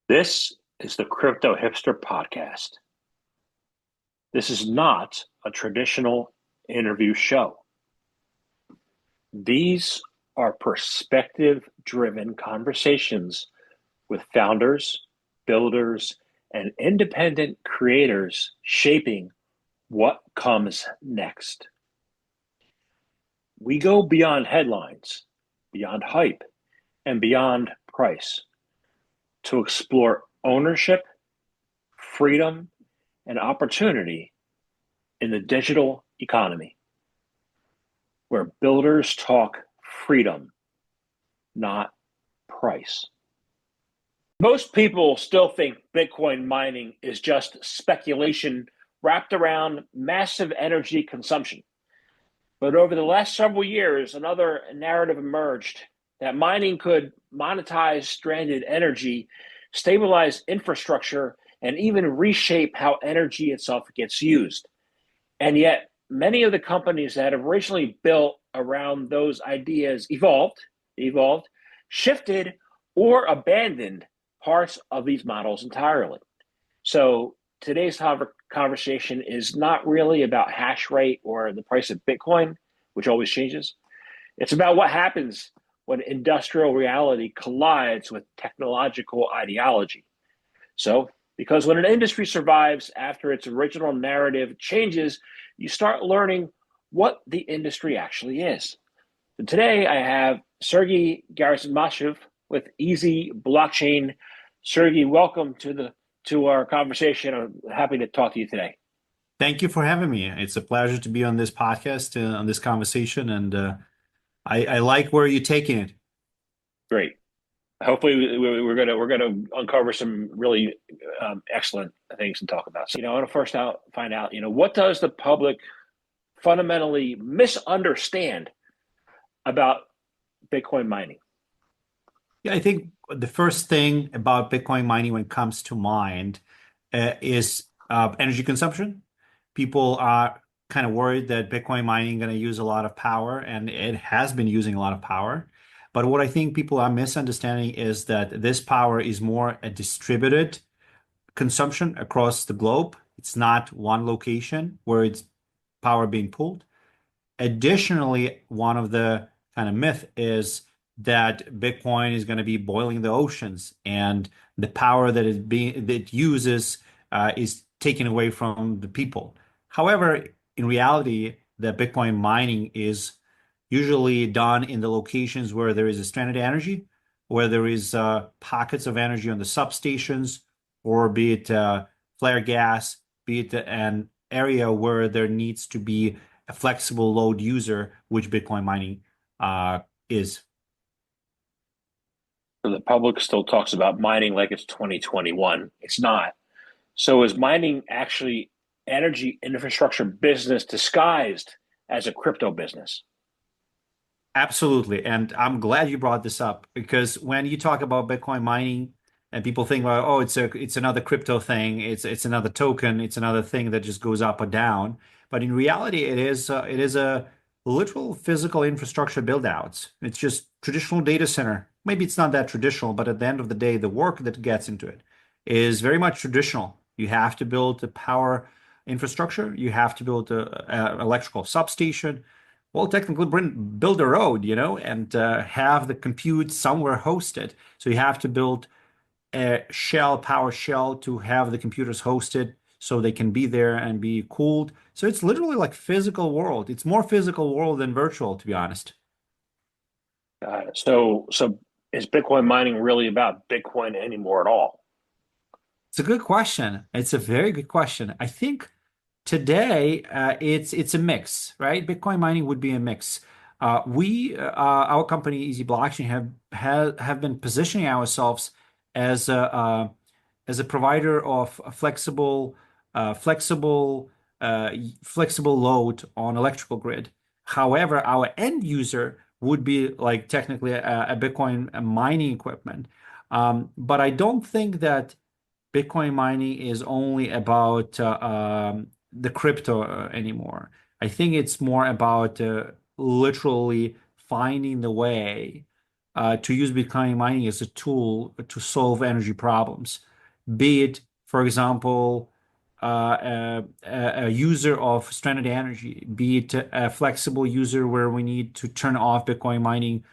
This is the Crypto Hipster Podcast. This is not a traditional interview show. These are perspective-driven conversations with founders, builders, and independent creators shaping what comes next. We go beyond headlines, beyond hype, and beyond price to explore ownership, freedom, and opportunity in the digital economy, where builders talk freedom, not price. Most people still think Bitcoin mining is just speculation wrapped around massive energy consumption. But over the last several years, another narrative emerged that mining could monetize stranded energy, stabilize infrastructure, and even reshape how energy itself gets used. And yet, many of the companies that have originally built around those ideas evolved, shifted, or abandoned parts of these models entirely. So today's conversation is not really about hash rate or the price of Bitcoin, which always changes. It's about what happens when industrial reality collides with technological ideology. So, because when an industry survives after its original narrative changes, you start learning what the industry actually is. And today I have Sergii Gerasymovych with EZBlockchain. Sergii, welcome to our conversation. I'm happy to talk to you today. Thank you for having me. It's a pleasure to be on this podcast, on this conversation, and I like where you're taking it. Great. Hopefully, we're gonna uncover some really excellent things to talk about. So, I want to find out, what does the public fundamentally misunderstand about Bitcoin mining? Yeah, I think the first thing about Bitcoin mining when it comes to mind is energy consumption. People are kind of worried that Bitcoin mining is going to use a lot of power, and it has been using a lot of power. But what I think people are misunderstanding is that this power is more a distributed consumption across the globe. It's not one location where it's power being pulled. Additionally, one of the kind of myth is that Bitcoin is going to be boiling the oceans, and the power that it uses is taken away from the people. However, in reality, the Bitcoin mining is usually done in the locations where there is a stranded energy, where there is pockets of energy on the substations, or be it flare gas, be it an area where there needs to be a flexible load user, which Bitcoin mining is. So the public still talks about mining like it's 2021. It's not. So is mining actually energy infrastructure business disguised as a crypto business? Absolutely. And I'm glad you brought this up, because when you talk about Bitcoin mining and people think, well, oh, it's another crypto thing, it's another token, it's another thing that just goes up or down. But in reality, it is a literal physical infrastructure build outs. It's just traditional data center. Maybe it's not that traditional, but at the end of the day, the work that gets into it is very much traditional. You have to build the power infrastructure, you have to build a electrical substation, well, technically build a road, and have the compute somewhere hosted. So you have to build a power shell to have the computers hosted so they can be there and be cooled. So it's literally like physical world. It's more physical world than virtual, to be honest. So is Bitcoin mining really about Bitcoin anymore at all? It's a good question. It's a very good question. I think today, it's a mix, right? Bitcoin mining would be a mix. Our company, EZBlockchain, have been positioning ourselves as a provider of a flexible load on electrical grid. However, our end user would be like technically a Bitcoin mining equipment. But I don't think that Bitcoin mining is only about the crypto anymore. I think it's more about literally finding the way to use Bitcoin mining as a tool to solve energy problems, be it, for example, a user of stranded energy, be it a flexible user where we need to turn off Bitcoin mining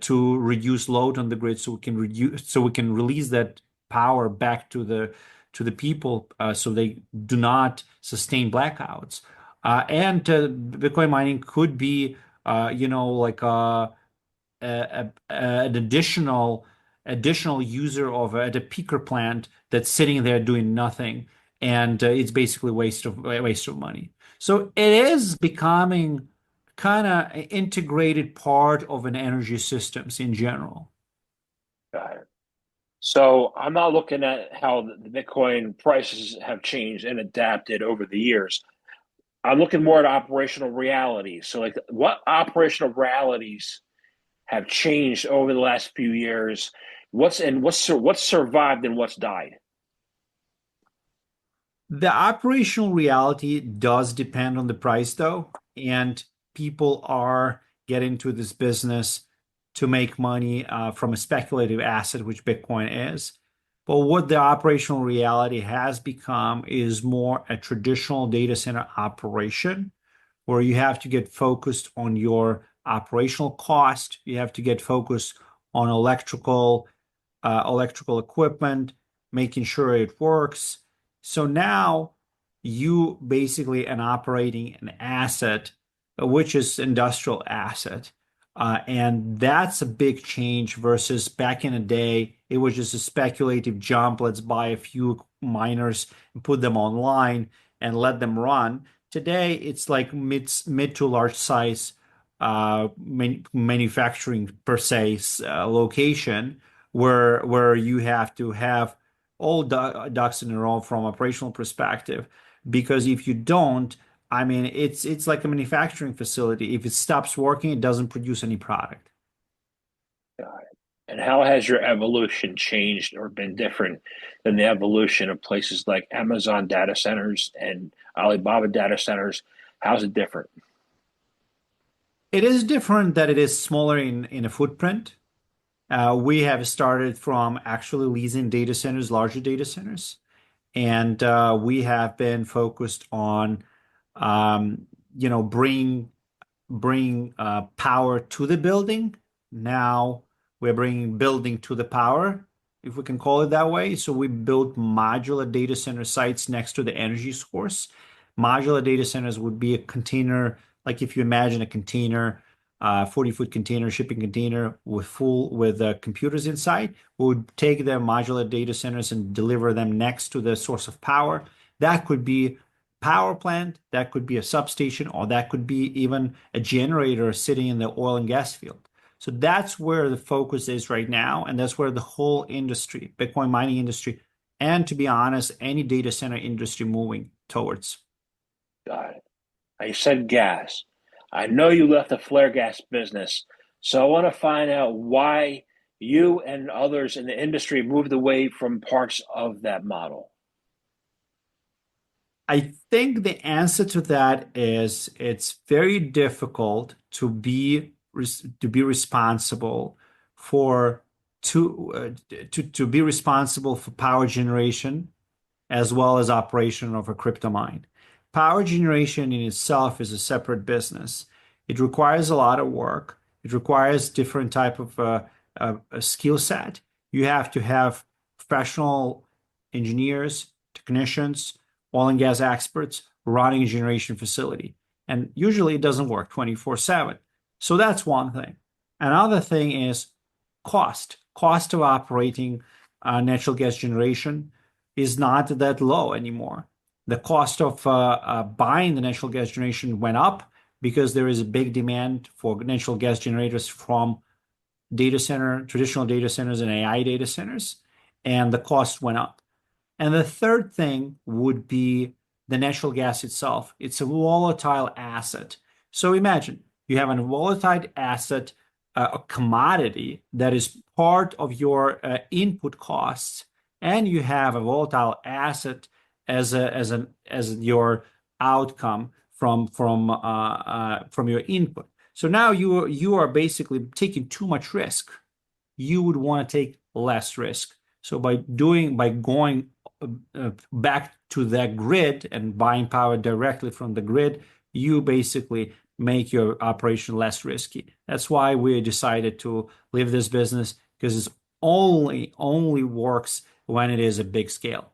to reduce load on the grid, so we can release that power back to the people so they do not sustain blackouts. And Bitcoin mining could be, like an additional user of at a peaker plant that's sitting there doing nothing, and it's basically waste of money. So it is becoming kind of integrated part of an energy systems in general. Got it. So I'm not looking at how the Bitcoin prices have changed and adapted over the years. I'm looking more at operational realities. So, like, what operational realities have changed over the last few years? What's survived and what's died? The operational reality does depend on the price, though, and people are getting into this business to make money from a speculative asset, which Bitcoin is. But what the operational reality has become is more a traditional data center operation where you have to get focused on your operational cost. You have to get focused on electrical equipment, making sure it works. So now you basically are operating an asset, which is industrial asset. And that's a big change versus back in the day, it was just a speculative jump. Let's buy a few miners and put them online and let them run. Today, it's like mid to large size manufacturing per se location where you have to have all ducks in a row from operational perspective. Because if you don't, I mean, it's like a manufacturing facility. If it stops working, it doesn't produce any product. Got it. And how has your evolution changed or been different than the evolution of places like Amazon data centers and Alibaba data centers? How's it different? It is different that it is smaller in a footprint. We have started from actually leasing data centers, larger data centers, and we have been focused on, um, bring power to the building. Now we're bringing building to the power, if we can call it that way. So we built modular data center sites next to the energy source. Modular data centers would be a container, like if you imagine a container, 40-foot container, shipping container with computers inside. We would take their modular data centers and deliver them next to the source of power. That could be power plant, that could be a substation, or that could be even a generator sitting in the oil and gas field. So that's where the focus is right now, and that's where the whole industry, Bitcoin mining industry, and to be honest, any data center industry moving towards. Got it. Now, you said gas. I know you left the flare gas business, so I want to find out why you and others in the industry moved away from parts of that model. I think the answer to that is it's very difficult to be responsible for to be responsible for power generation as well as operation of a crypto mine. Power generation in itself is a separate business. It requires a lot of work. It requires different type of a skill set. You have to have professional engineers, technicians, oil and gas experts running a generation facility. And usually it doesn't work 24/7. So that's one thing. Another thing is cost of operating natural gas generation is not that low anymore. The cost of buying the natural gas generation went up because there is a big demand for natural gas generators from traditional data centers and AI data centers, and the cost went up. And the third thing would be the natural gas itself. It's a volatile asset. So imagine you have a volatile asset, a commodity that is part of your input costs, and you have a volatile asset as your outcome from your input. So now you are basically taking too much risk. you would want to take less risk. So by going back to that grid and buying power directly from the grid, you basically make your operation less risky. That's why we decided to leave this business, because it only works when it is a big scale.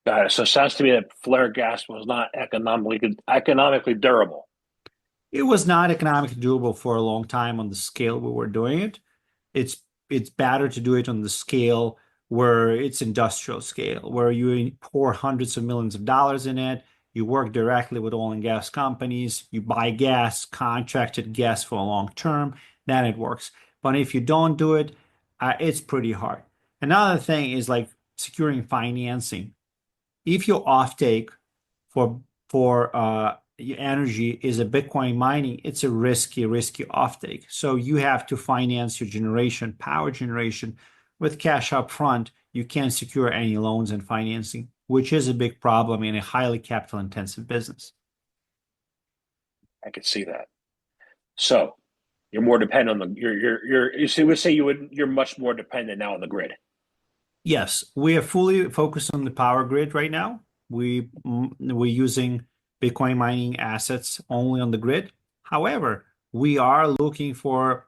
Got it. So it sounds to me that flare gas was not economically durable. It was not economically doable for a long time on the scale we were doing it. It's it's better to do it on the scale where it's industrial scale, where you pour hundreds of millions of dollars in it. You work directly with oil and gas companies. You buy gas, contracted gas for a long term. Then it works. But if you don't do it, it's pretty hard. Another thing is like securing financing. If your offtake for your energy is a Bitcoin mining, it's a risky offtake. So you have to finance your generation, power generation with cash up front. You can't secure any loans and financing, which is a big problem in a highly capital intensive business. I could see that. So you're more dependent on the you would say you're much more dependent now on the grid. Yes, we are fully focused on the power grid right now. We're using Bitcoin mining assets only on the grid. However, we are looking for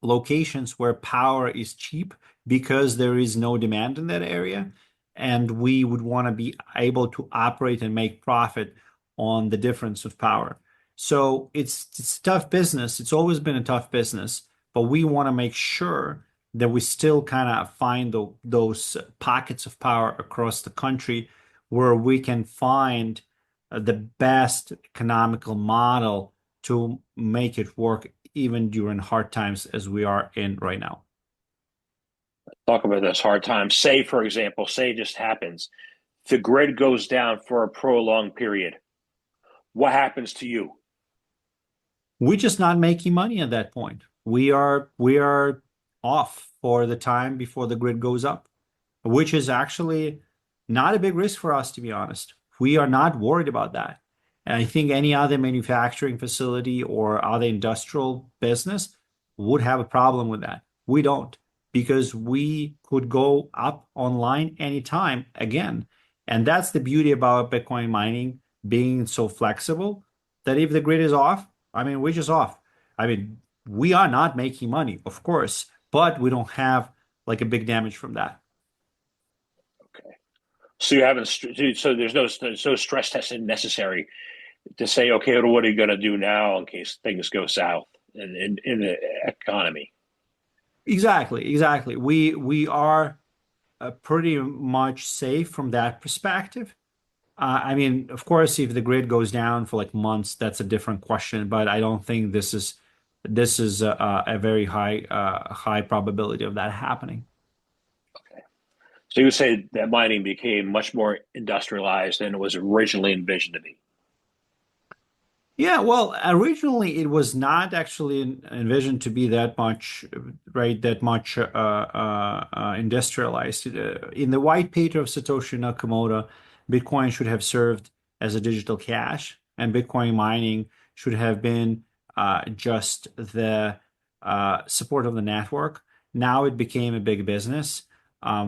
locations where power is cheap because there is no demand in that area, and we would want to be able to operate and make profit on the difference of power. So it's tough business. It's always been a tough business, but we want to make sure that we still kind of find those pockets of power across the country where we can find the best economical model to make it work even during hard times as we are in right now. Talk about those hard times. Say, for example, say it just happens. The grid goes down for a prolonged period. What happens to you? We're just not making money at that point. We are off for the time before the grid goes up, which is actually not a big risk for us, to be honest. We are not worried about that. And I think any other manufacturing facility or other industrial business would have a problem with that. We don't, because we could go up online anytime again. And that's the beauty about Bitcoin mining being so flexible, that if the grid is off, I mean, we're just off. I mean, we are not making money, of course, but we don't have like a big damage from that. Okay. So you haven't. So there's no stress testing necessary to say, okay, what are you going to do now in case things go south in the economy? Exactly. We are pretty much safe from that perspective. I mean, of course, if the grid goes down for like months, that's a different question. But I don't think this is a very high probability of that happening. Okay. So you would say that mining became much more industrialized than it was originally envisioned to be. Yeah, well, originally it was not actually envisioned to be that much, right, that much industrialized. In the white paper of Satoshi Nakamoto, Bitcoin should have served as a digital cash, and Bitcoin mining should have been just the support of the network. Now it became a big business.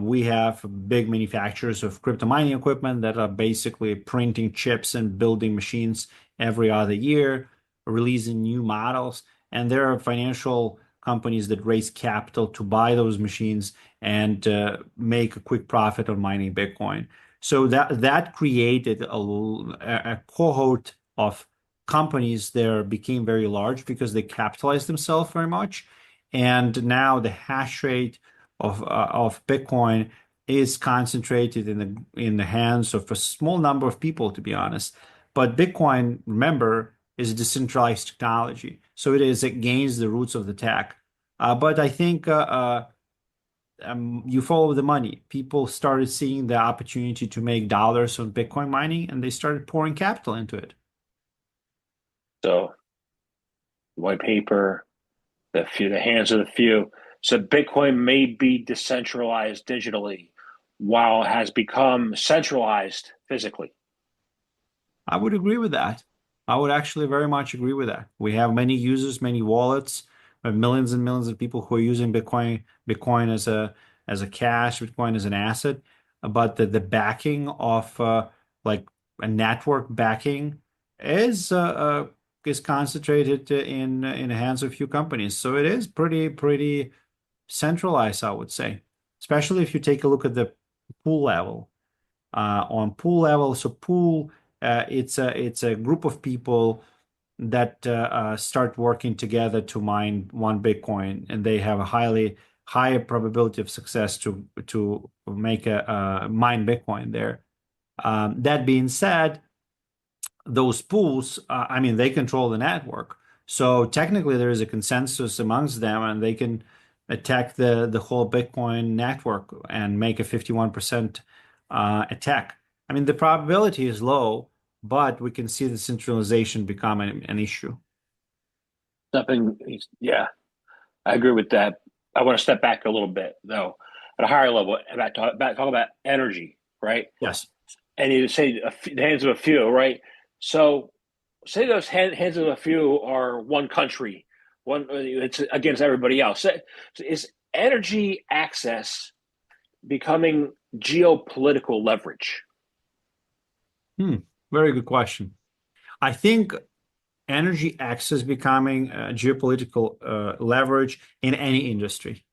We have big manufacturers of crypto mining equipment that are basically printing chips and building machines every other year, releasing new models. And there are financial companies that raise capital to buy those machines and make a quick profit on mining Bitcoin. So that created a cohort of companies there became very large because they capitalized themselves very much. And now the hash rate of Bitcoin is concentrated in the hands of a small number of people, to be honest. But Bitcoin, remember, is a decentralized technology, so it is against the roots of the tech. But I think you follow the money. People started seeing the opportunity to make dollars on Bitcoin mining, and they started pouring capital into it. So white paper, the hands of the few. So Bitcoin may be decentralized digitally while it has become centralized physically. I would agree with that. I would actually very much agree with that. We have many users, many wallets. millions and millions of people who are using Bitcoin as a cash, Bitcoin as an asset, but the backing of like a network backing is is concentrated in the hands of a few companies. So it is pretty centralized, I would say, especially if you take a look at the pool level. On pool level, so pool, it's a group of people that start working together to mine one Bitcoin, and they have a higher probability of success to make a mine Bitcoin there. That being said, those pools, I mean, they control the network. So technically, there is a consensus amongst them, and they can attack the whole Bitcoin network and make a 51% attack. I mean, the probability is low, but we can see the centralization become an issue. Nothing. Yeah, I agree with that. I want to step back a little bit though, at a higher level, talk about energy, right? Yes. And you say the hands of a few, right? So say those hands of a few are one country, one it's against everybody else. So is energy access becoming geopolitical leverage? Hmm. Very good question. I think energy access becoming geopolitical leverage in any industry,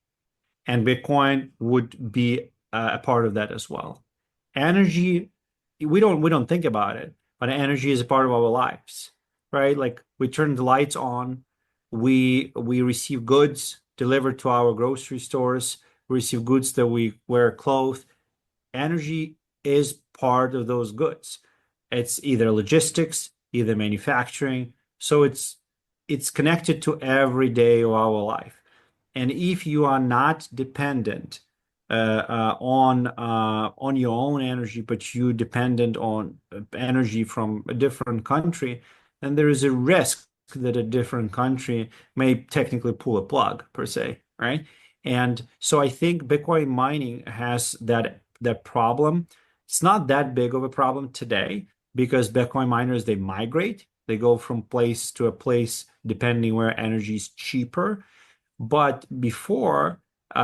and Bitcoin would be a part of that as well. Energy, we don't think about it, but energy is a part of our lives, right? Like we turn the lights on, we receive goods delivered to our grocery stores, we receive goods that we wear clothes. Energy is part of those goods. It's either logistics, either manufacturing. So it's connected to every day of our life. And if you are not dependent on your own energy, but you dependent on energy from a different country, then there is a risk that a different country may technically pull a plug per se, right? And so I think Bitcoin mining has that problem. It's not that big of a problem today because Bitcoin miners they migrate, they go from place to a place depending where energy is cheaper. But before,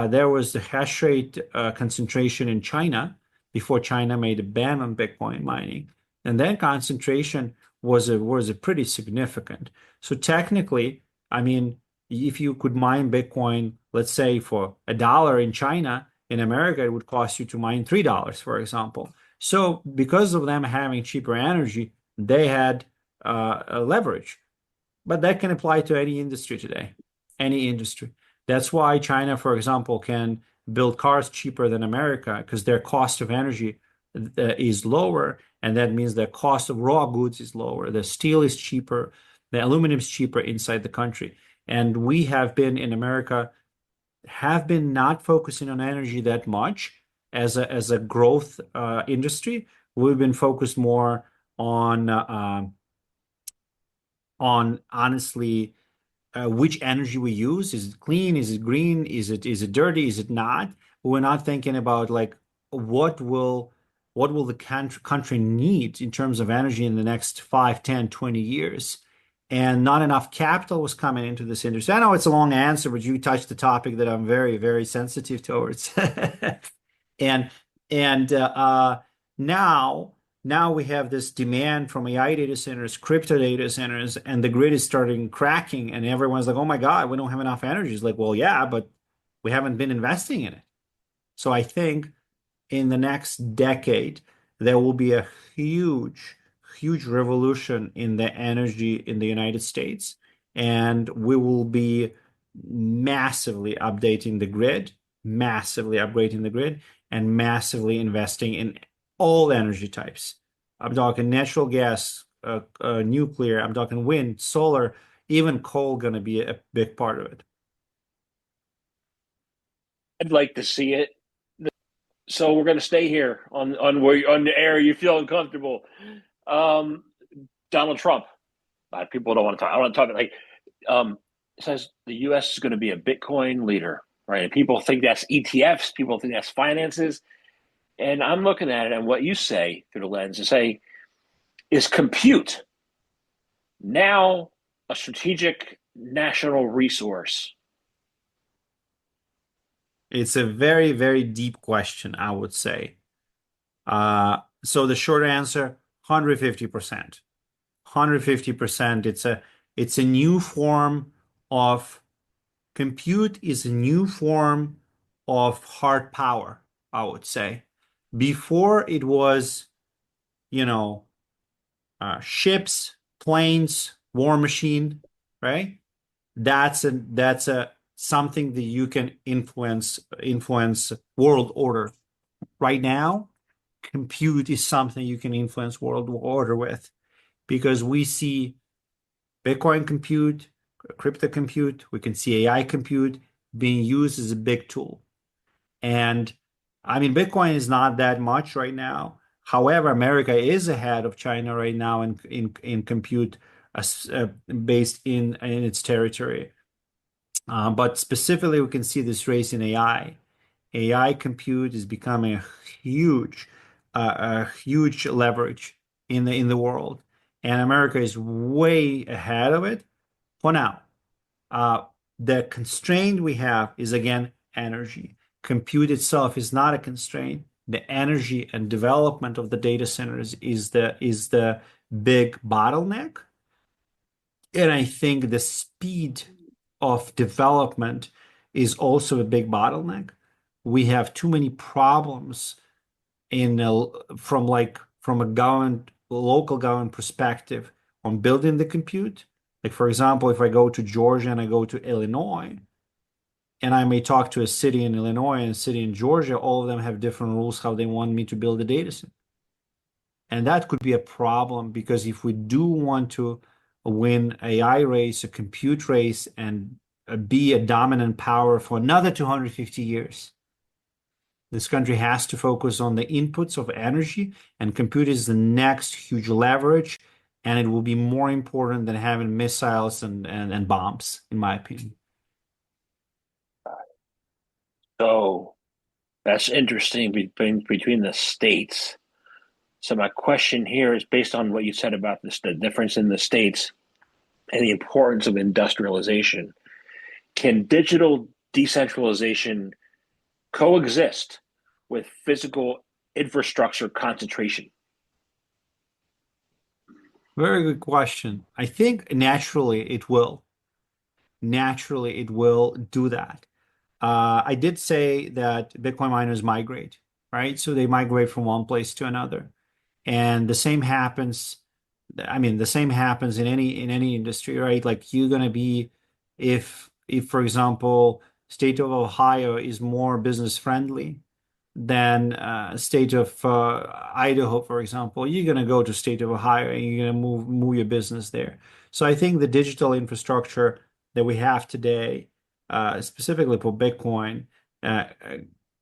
there was the hash rate concentration in China before China made a ban on Bitcoin mining. And that concentration was a pretty significant. So technically, I mean, if you could mine Bitcoin, let's say for $1 in China, in America, it would cost you to mine $3, for example. So because of them having cheaper energy, they had a leverage. But that can apply to any industry today, any industry. That's why China, for example, can build cars cheaper than America because their cost of energy is lower, and that means their cost of raw goods is lower. The steel is cheaper, the aluminum is cheaper inside the country. And we have been in America, have been not focusing on energy that much as a growth industry. We've been focused more on honestly which energy we use. Is it clean? Is it green? Is it dirty? Is it not? We're not thinking about like what will the country need in terms of energy in the next 5, 10, 20 years. And not enough capital was coming into this industry. I know it's a long answer, but you touched the topic that I'm very sensitive towards. And now we have this demand from AI data centers, crypto data centers, and the grid is starting cracking, and everyone's like, "Oh my God, we don't have enough energy." It's like, well, yeah, but we haven't been investing in it. So I think in the next decade, there will be a huge revolution in the energy in the United States, and we will be massively upgrading the grid, and massively investing in all energy types. I'm talking natural gas, nuclear, I'm talking wind, solar, even coal going to be a big part of it. I'd like to see it. So we're going to stay here on the air. You feel uncomfortable. Um, Donald Trump. A lot of people don't want to talk. I want to talk like says the U.S. is going to be a Bitcoin leader, right? And people think that's ETFs. People think that's finances. And I'm looking at it and what you say through the lens and say, is compute now a strategic national resource? It's a very, very deep question, I would say. So the short answer, 150%. 150%. It's a new form of compute is a new form of hard power, I would say. Before it was, you know, ships, planes, war machine, right? That's a something that you can influence world order. Right now, compute is something you can influence world order with because we see Bitcoin compute, crypto compute, we can see AI compute being used as a big tool. And I mean, Bitcoin is not that much right now. However, America is ahead of China right now in compute based in its territory. But specifically, we can see this race in AI. AI compute is becoming a huge leverage in the world, and America is way ahead of it for now. Uh, the constraint we have is again energy. Compute itself is not a constraint. The energy and development of the data centers is the big bottleneck. And I think the speed of development is also a big bottleneck. We have too many problems from a government, local government perspective on building the compute. Like for example, if I go to Georgia and I go to Illinois, and I may talk to a city in Illinois and a city in Georgia, all of them have different rules how they want me to build a data center. And that could be a problem because if we do want to win AI race, a compute race, and be a dominant power for another 250 years, this country has to focus on the inputs of energy, and compute is the next huge leverage, and it will be more important than having missiles and bombs, in my opinion. So that's interesting between the states. So my question here is based on what you said about this, the difference in the states and the importance of industrialization. Can digital decentralization coexist with physical infrastructure concentration? Very good question. I think naturally it will. Naturally, it will do that. I did say that Bitcoin miners migrate, right? So they migrate from one place to another. And the same happens, I mean, the same happens in any industry, right? Like you're gonna be if for example, state of Ohio is more business friendly, than state of Idaho, for example, you're going to go to state of Ohio and you're going to move your business there. So I think the digital infrastructure that we have today, specifically for Bitcoin,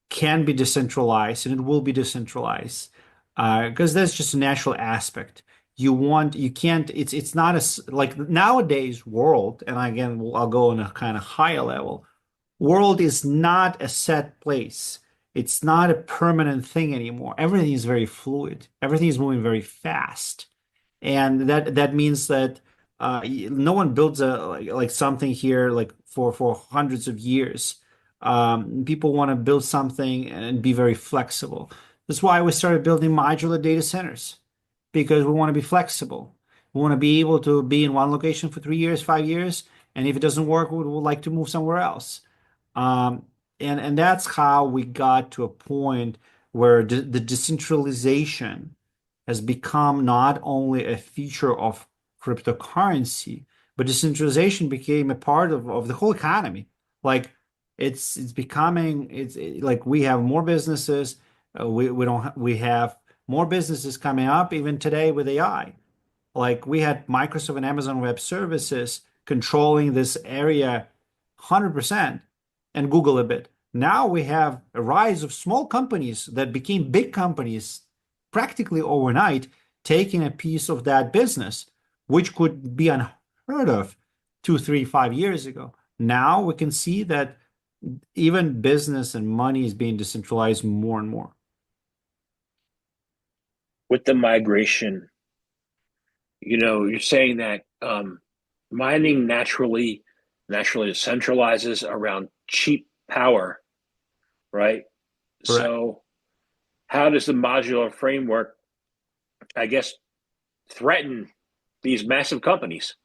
can be decentralized and it will be decentralized because that's just a natural aspect. You can't, it's not as like nowadays world, and again, I'll go on a kind of higher level. World is not a set place. It's not a permanent thing anymore. Everything is very fluid. Everything is moving very fast. And that means that no one builds like something here like for hundreds of years. People want to build something and be very flexible. That's why we started building modular data centers because we want to be flexible. We want to be able to be in one location for 3 years, 5 years, and if it doesn't work, we would like to move somewhere else. Um, and that's how we got to a point where the decentralization has become not only a feature of cryptocurrency, but decentralization became a part of the whole economy. Like it's becoming like we have more businesses. We don't we have more businesses coming up even today with AI. Like we had Microsoft and Amazon Web Services controlling this area 100% and Google a bit. Now we have a rise of small companies that became big companies practically overnight, taking a piece of that business, which could be unheard of 2, 3, 5 years ago. Now we can see that even business and money is being decentralized more and more. With the migration, you're saying that mining naturally centralizes around cheap power, right? Correct. So how does the modular framework, I guess, threaten these massive companies?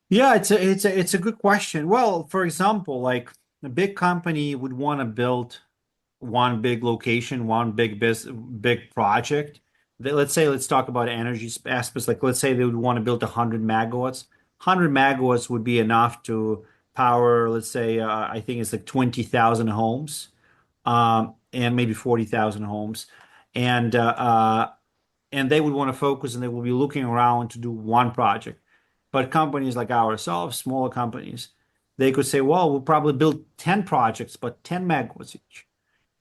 Yeah, it's a good question. Well, for example, like a big company would want to build one big location, one big project. Let's talk about energy aspects. Like let's say they would want to build 100 megawatts. 100 megawatts would be enough to power, let's say, I think it's like 20,000 homes, and maybe 40,000 homes. And and they would want to focus and they will be looking around to do one project. But companies like ourselves, smaller companies, they could say, well, we'll probably build 10 projects, but 10 megawatts each.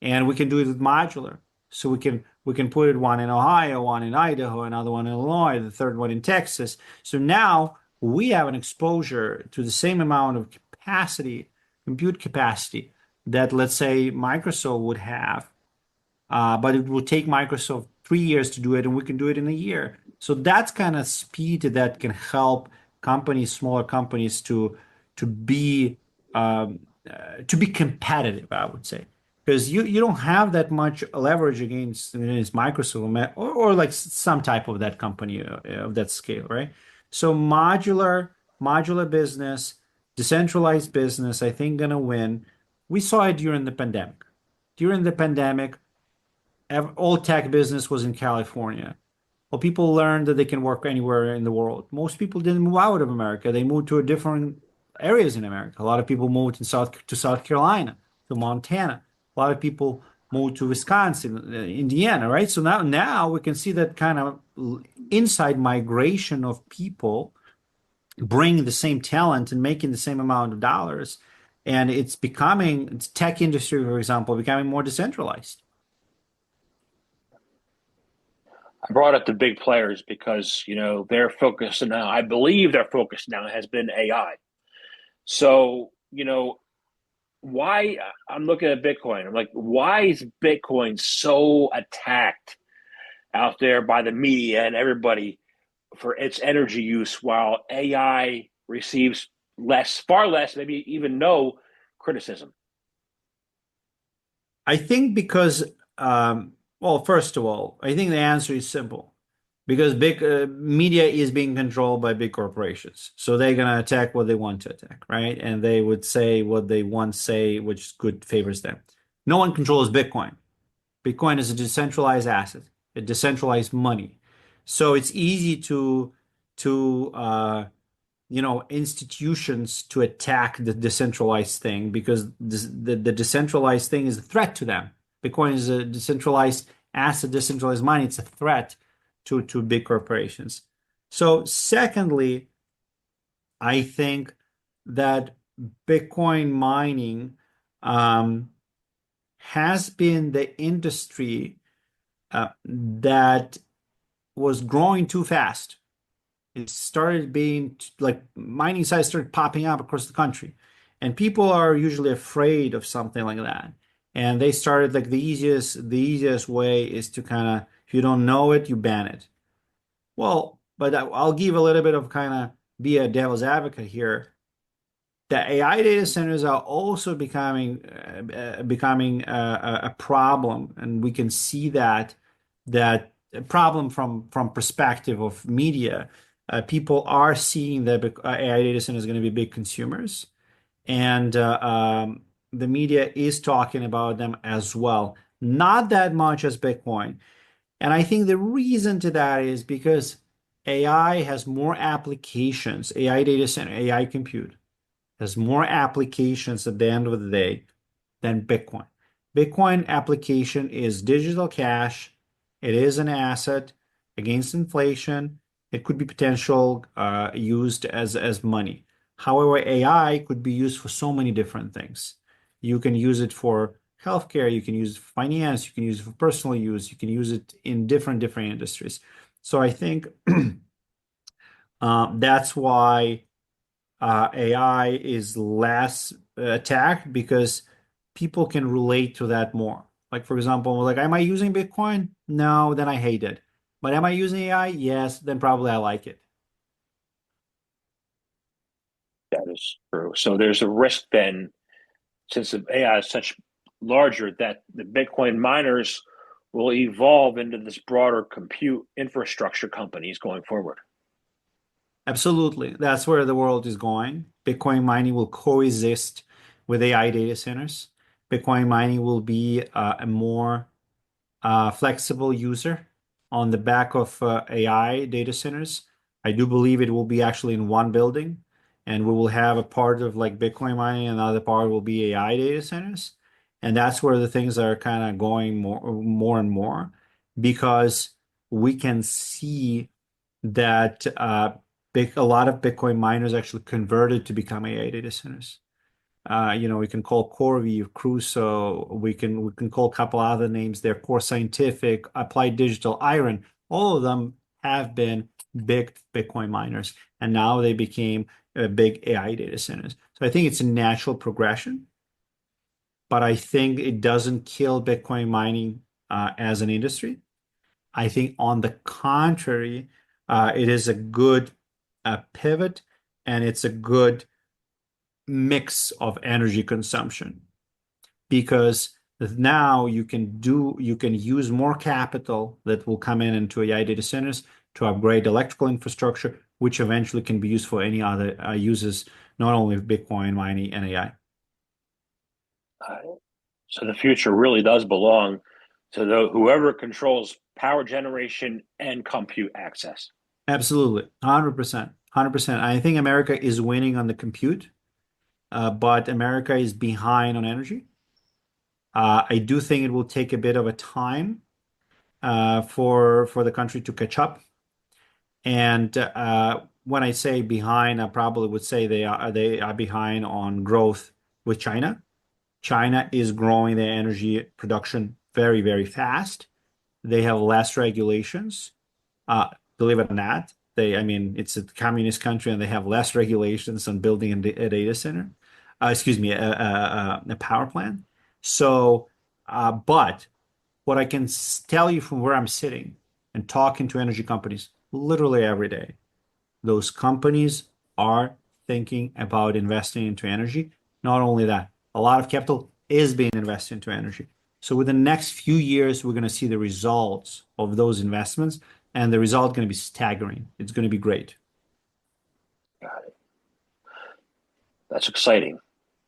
And we can do it with modular. So we can put it one in Ohio, one in Idaho, another one in Illinois, the third one in Texas. So now we have an exposure to the same amount of capacity, compute capacity that let's say Microsoft would have, but it will take Microsoft 3 years to do it, and we can do it in a year. So that's kind of speed that can help companies, smaller companies, to be to be competitive, I would say, because you don't have that much leverage against Microsoft or like some type of that company of that scale, right? So modular business, decentralized business, I think gonna win. We saw it during the pandemic. During the pandemic, all tech business was in California. Well, people learned that they can work anywhere in the world. Most people didn't move out of America. They moved to different areas in America. A lot of people moved to South Carolina, to Montana. A lot of people moved to Wisconsin, Indiana, right? So now we can see that kind of inside migration of people bringing the same talent and making the same amount of dollars. And it's tech industry, for example, becoming more decentralized. I brought up the big players because their focus now, I believe their focus now has been AI. So why I'm looking at Bitcoin. I'm like, why is Bitcoin so attacked out there by the media and everybody for its energy use, while AI receives far less, maybe even no criticism? I think because, well, first of all, I think the answer is simple. Because big media is being controlled by big corporations. So they're going to attack what they want to attack, right? And they would say what they want to say, which good favors them. No one controls Bitcoin. Bitcoin is a decentralized asset, a decentralized money. So it's easy to institutions to attack the decentralized thing because the decentralized thing is a threat to them. Bitcoin is a decentralized asset, decentralized money. It's a threat to big corporations. So secondly, I think that Bitcoin mining um, has been the industry that was growing too fast. It started being like mining sites started popping up across the country, and people are usually afraid of something like that. And they started like the easiest way is to kind of, if you don't know it, you ban it. Well, but I'll give a little bit of kind of be a devil's advocate here. The AI data centers are also becoming a problem, and we can see that problem from perspective of media. People are seeing that AI data centers are going to be big consumers, and the media is talking about them as well. Not that much as Bitcoin. And I think the reason to that is because AI has more applications, AI data center, AI compute has more applications at the end of the day than Bitcoin. Bitcoin application is digital cash. It is an asset against inflation. It could be potential used as money. However, AI could be used for so many different things. You can use it for healthcare. You can use it for finance. You can use it for personal use. You can use it in different industries. So I think that's why AI is less attacked because people can relate to that more. Like, for example, like, am I using Bitcoin? No, then I hate it. But am I using AI? Yes, then probably I like it. That is true. So there's a risk then, since the AI is such larger, that the Bitcoin miners will evolve into this broader compute infrastructure companies going forward. Absolutely. That's where the world is going. Bitcoin mining will coexist with AI data centers. Bitcoin mining will be a more flexible user on the back of AI data centers. I do believe it will be actually in one building, and we will have a part of like Bitcoin mining, and another part will be AI data centers. And that's where the things are kind of going more and more, because we can see that a lot of Bitcoin miners actually converted to become AI data centers. We can call Corby, Crusoe. We can call a couple other names there. Core Scientific, Applied Digital, Iron. All of them have been big Bitcoin miners, and now they became big AI data centers. So I think it's a natural progression, but I think it doesn't kill Bitcoin mining as an industry. I think on the contrary, it is a good pivot, and it's a good mix of energy consumption, because now you can use more capital that will come in into AI data centers to upgrade electrical infrastructure, which eventually can be used for any other uses, not only Bitcoin mining and AI. So the future really does belong to whoever controls power generation and compute access. Absolutely, 100%, 100%. I think America is winning on the compute, but America is behind on energy. I do think it will take a bit of a time for the country to catch up. And when I say behind, I probably would say they are behind on growth with China. China is growing their energy production very, very fast. They have less regulations. Uh, Believe it or not, I mean, it's a communist country and they have less regulations on building a data center. Excuse me, a power plant. So, but what I can tell you from where I'm sitting and talking to energy companies literally every day, those companies are thinking about investing into energy. Not only that, a lot of capital is being invested into energy. So within the next few years, we're going to see the results of those investments, and the result is going to be staggering. It's going to be great. Got it. That's exciting.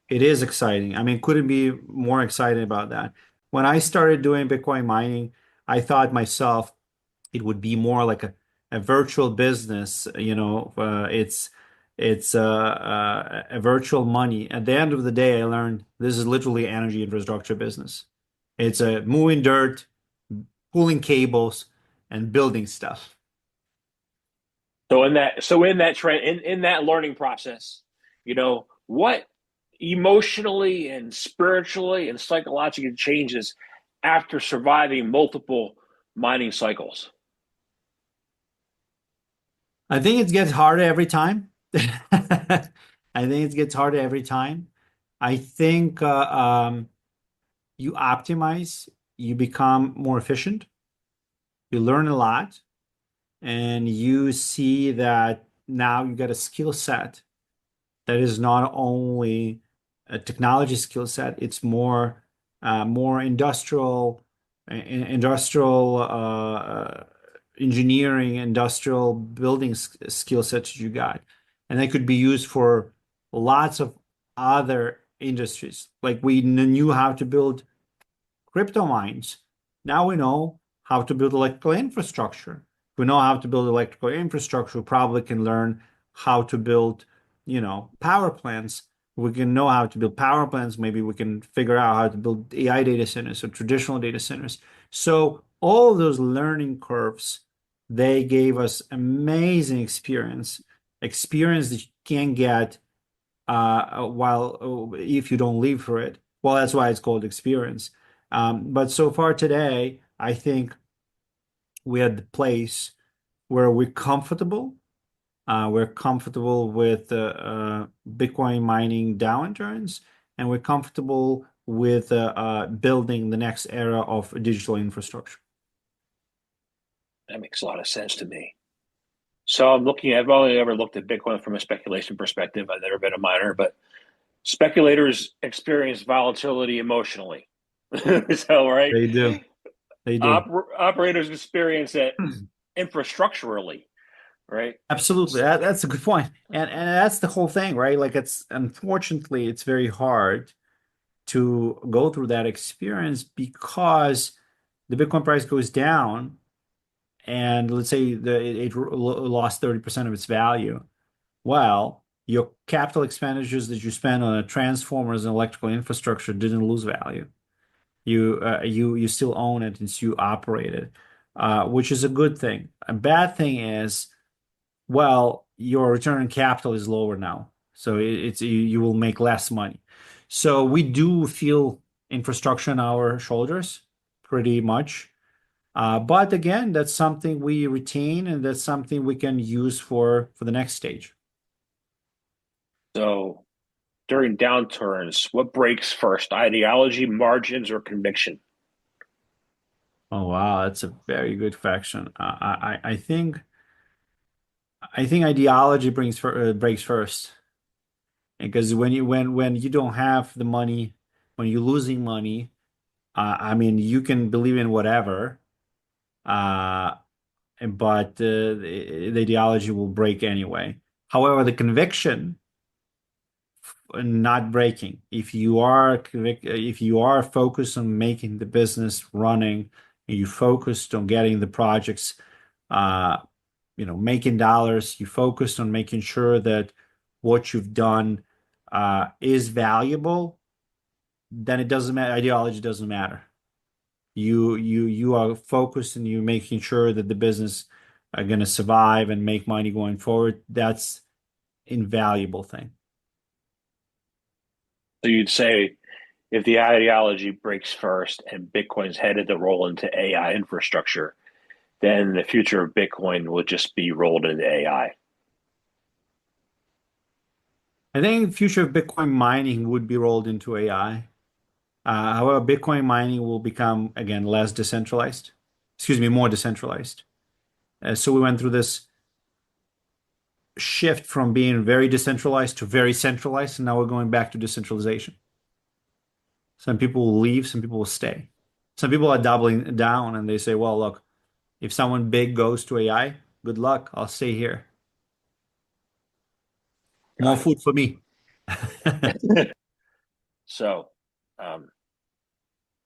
It is exciting. I mean, couldn't be more excited about that. When I started doing Bitcoin mining, I thought myself it would be more like a virtual business. It's a virtual money. At the end of the day, I learned this is literally energy infrastructure business. It's a moving dirt, pulling cables, and building stuff. In that learning process, what emotionally and spiritually and psychologically changes after surviving multiple mining cycles? I think it gets harder every time. I think it gets harder every time. I think you optimize, you become more efficient, you learn a lot, and you see that now you got a skill set that is not only a technology skill set, it's more industrial engineering, industrial building skill sets you got. And they could be used for lots of other industries. Like we knew how to build crypto mines. Now we know how to build electrical infrastructure. If we know how to build electrical infrastructure, we probably can learn how to build, power plants. We can know how to build power plants. Maybe we can figure out how to build AI data centers or traditional data centers. So all those learning curves, they gave us amazing experience that you can't get while if you don't live for it. Well, that's why it's called experience. But so far today, I think we are the place where we're comfortable. We're comfortable with Bitcoin mining downturns, and we're comfortable with building the next era of digital infrastructure. That makes a lot of sense to me. So I've only ever looked at Bitcoin from a speculation perspective. I've never been a miner, but speculators experience volatility emotionally. So, right, They do. They do. operators experience it infrastructurally, right? Absolutely. That's a good point. And that's the whole thing, right? Like it's unfortunately it's very hard to go through that experience because the Bitcoin price goes down and let's say it lost 30% of its value. Well, your capital expenditures that you spend on transformers and electrical infrastructure didn't lose value. You still own it and you operate it, which is a good thing. A bad thing is, well, your return on capital is lower now, so you will make less money. So we do feel infrastructure on our shoulders pretty much. But again, that's something we retain and that's something we can use for the next stage. So during downturns, what breaks first, ideology, margins, or conviction? Oh wow, that's a very good question. I think ideology breaks first because when you don't have the money, when you're losing money, I mean you can believe in whatever, uh, but the ideology will break anyway. However, the conviction not breaking. If you are focused on making the business running, and you focused on getting the projects, uh, making dollars, you focused on making sure that what you've done is valuable, then it doesn't matter. Ideology doesn't matter. You are focused and you're making sure that the business are going to survive and make money going forward. That's invaluable thing. So you'd say if the ideology breaks first and Bitcoin's headed to roll into AI infrastructure, then the future of Bitcoin will just be rolled into AI. I think the future of Bitcoin mining would be rolled into AI. However, Bitcoin mining will become, again, less decentralized. Excuse me, more decentralized. So we went through this shift from being very decentralized to very centralized, and now we're going back to decentralization. Some people will leave, some people will stay. Some people are doubling down and they say, well, look, if someone big goes to AI, good luck, I'll stay here. More Got food for me. it. So, um,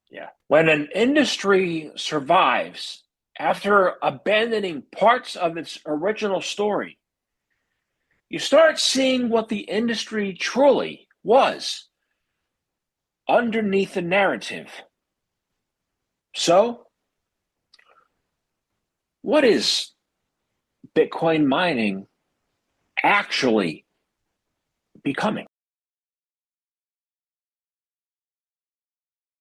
yeah. When an industry survives after abandoning parts of its original story, you start seeing what the industry truly was underneath the narrative. So, what is Bitcoin mining actually becoming?